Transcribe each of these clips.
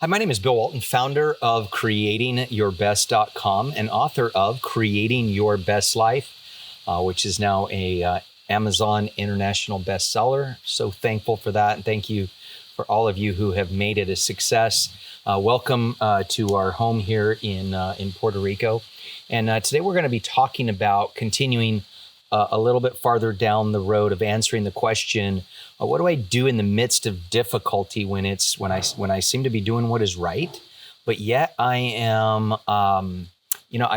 Hi, my name is Bill Walton, founder of CreatingYourBest.com and author of Creating Your Best Life, which is now a Amazon international bestseller. So thankful for that. And thank you for all of you who have made it a success. Welcome to our home here in Puerto Rico. And today we're going to be talking about continuing a little bit farther down the road of answering the question, what do I do in the midst of difficulty when I seem to be doing what is right, but yet I am, I'm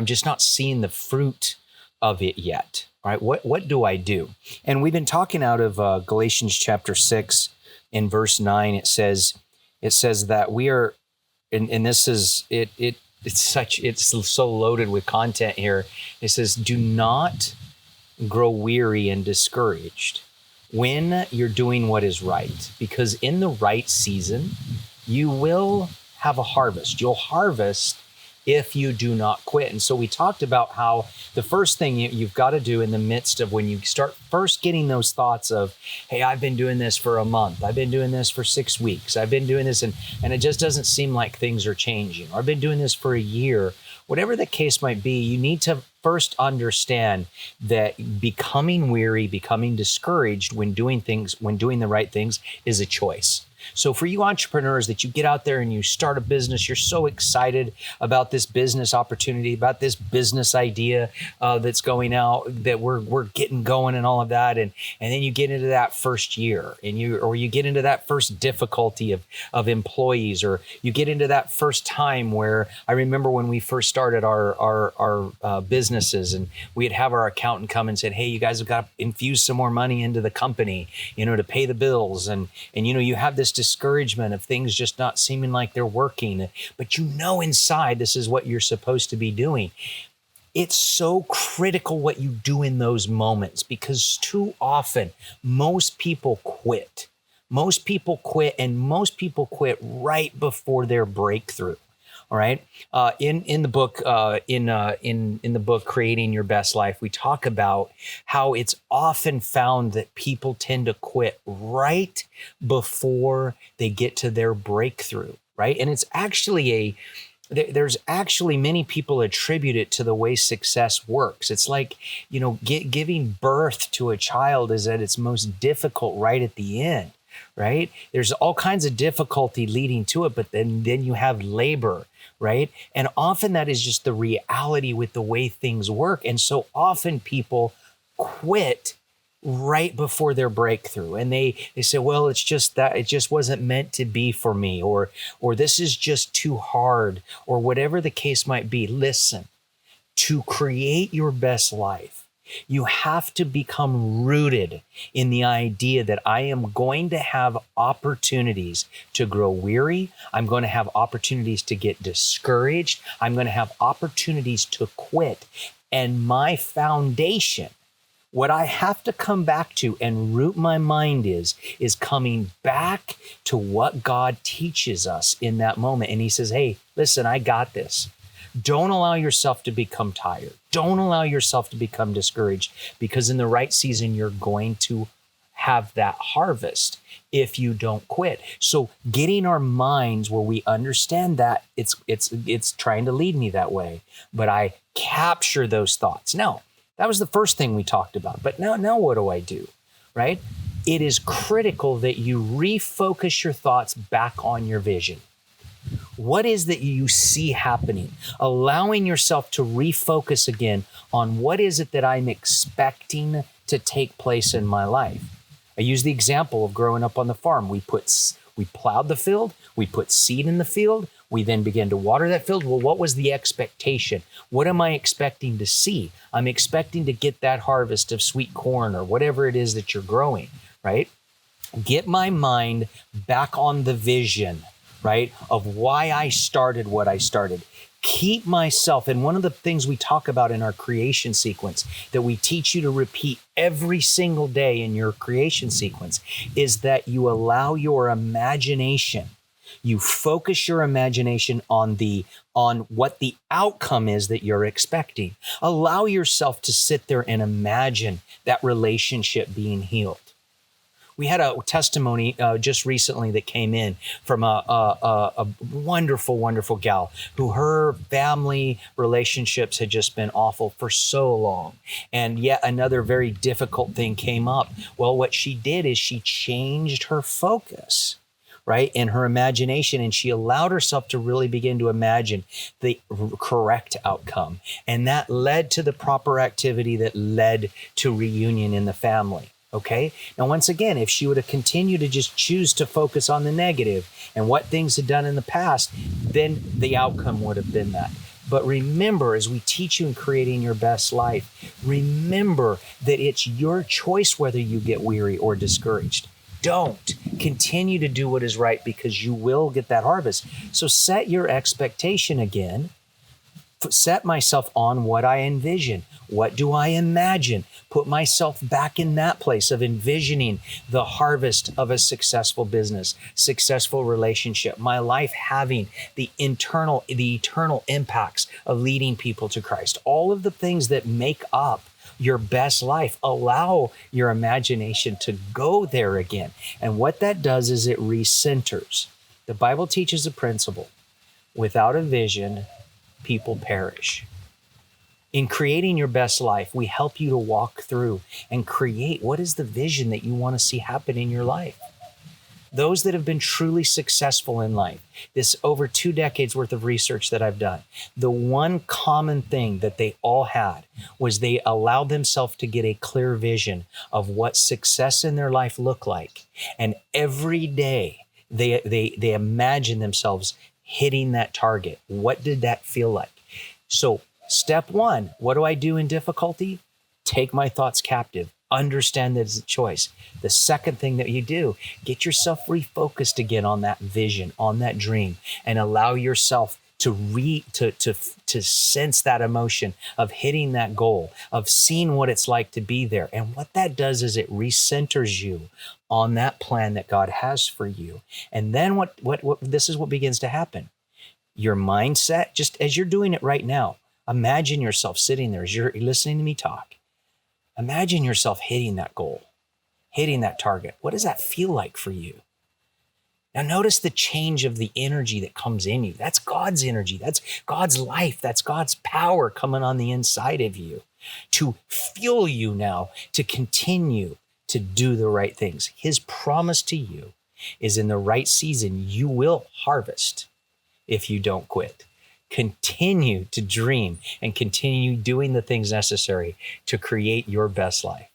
just not seeing the fruit of it yet. Right? What do I do? And we've been talking out of Galatians chapter 6 in verse 9. It says that we are, and this is it's so loaded with content here. It says, do not grow weary and discouraged when you're doing what is right, because in the right season, you will have a harvest. You'll harvest if you do not quit. And so we talked about how the first thing you've got to do in the midst of when you start first getting those thoughts of, hey, I've been doing this for a month. I've been doing this for 6 weeks. I've been doing this and it just doesn't seem like things are changing. Or I've been doing this for a year. Whatever the case might be, you need to first understand that becoming weary, becoming discouraged when doing the right things is a choice. So for you entrepreneurs that you get out there and you start a business, you're so excited about this business opportunity, about this business idea that's going out, that we're getting going and all of that. And then you get into that first year and you get into that first difficulty of employees, or you get into that first time where I remember when we first started our businesses and we'd have our accountant come and said, hey, you guys have got to infuse some more money into the company, to pay the bills. And you have this discouragement of things just not seeming like they're working, but inside this is what you're supposed to be doing. It's so critical what you do in those moments, because too often most people quit. Most people quit, and most people quit right before their breakthrough. All right. In the book, in the book, Creating Your Best Life, we talk about how it's often found that people tend to quit right before they get to their breakthrough. Right. And it's actually there's actually many people attribute it to the way success works. It's like, giving birth to a child is at its most difficult right at the end. Right. There's all kinds of difficulty leading to it, but then you have labor. Right. And often that is just the reality with the way things work. And so often people quit right before their breakthrough. And they say, well, it's just that it just wasn't meant to be for me, or this is just too hard, or whatever the case might be. Listen, to create your best life, you have to become rooted in the idea that I am going to have opportunities to grow weary. I'm going to have opportunities to get discouraged. I'm going to have opportunities to quit. And my foundation, what I have to come back to and root my mind is coming back to what God teaches us in that moment. And he says, hey, listen, I got this. Don't allow yourself to become tired. Don't allow yourself to become discouraged, because in the right season, you're going to have that harvest if you don't quit. So getting our minds where we understand that it's trying to lead me that way, but I capture those thoughts. Now, that was the first thing we talked about. But now what do I do? Right? It is critical that you refocus your thoughts back on your vision. What is that you see happening? Allowing yourself to refocus again on what is it that I'm expecting to take place in my life. I use the example of growing up on the farm. We plowed the field, we put seed in the field, we then began to water that field. Well, what was the expectation? What am I expecting to see? I'm expecting to get that harvest of sweet corn or whatever it is that you're growing, right? Get my mind back on the vision, right, of why I started what I started. Keep myself, and one of the things we talk about in our creation sequence that we teach you to repeat every single day in your creation sequence is that you allow your imagination, you focus your imagination on what the outcome is that you're expecting. Allow yourself to sit there and imagine that relationship being healed. We had a testimony just recently that came in from a wonderful, wonderful gal who her family relationships had just been awful for so long. And yet another very difficult thing came up. Well, what she did is she changed her focus, right, in her imagination, and she allowed herself to really begin to imagine the correct outcome. And that led to the proper activity that led to reunion in the family. Okay. Now, once again, if she would have continued to just choose to focus on the negative and what things had done in the past, then the outcome would have been that. But remember, as we teach you in creating your best life, remember that it's your choice whether you get weary or discouraged. Don't continue to do what is right, because you will get that harvest. So set your expectation again. Set myself on what I envision. What do I imagine? Put myself back in that place of envisioning the harvest of a successful business, successful relationship, my life having the eternal impacts of leading people to Christ. All of the things that make up your best life. Allow your imagination to go there again. And what that does is it recenters. The Bible teaches a principle. Without a vision, people perish. In creating your best life, we help you to walk through and create what is the vision that you want to see happen in your life. Those that have been truly successful in life, this over 2 decades worth of research that I've done, the one common thing that they all had was they allowed themselves to get a clear vision of what success in their life looked like. And every day they imagine themselves hitting that target. What did that feel like? So step 1, what do I do in difficulty? Take my thoughts captive. Understand that it's a choice. The second thing that you do, get yourself refocused again on that vision, on that dream, and allow yourself to sense that emotion of hitting that goal, of seeing what it's like to be there. And what that does is it recenters you on that plan that God has for you. And then what this is what begins to happen. Your mindset, just as you're doing it right now, imagine yourself sitting there as you're listening to me talk. Imagine yourself hitting that goal, hitting that target. What does that feel like for you? Now notice the change of the energy that comes in you. That's God's energy. That's God's life. That's God's power coming on the inside of you to fuel you now to continue to do the right things. His promise to you is in the right season, you will harvest if you don't quit. Continue to dream and continue doing the things necessary to create your best life.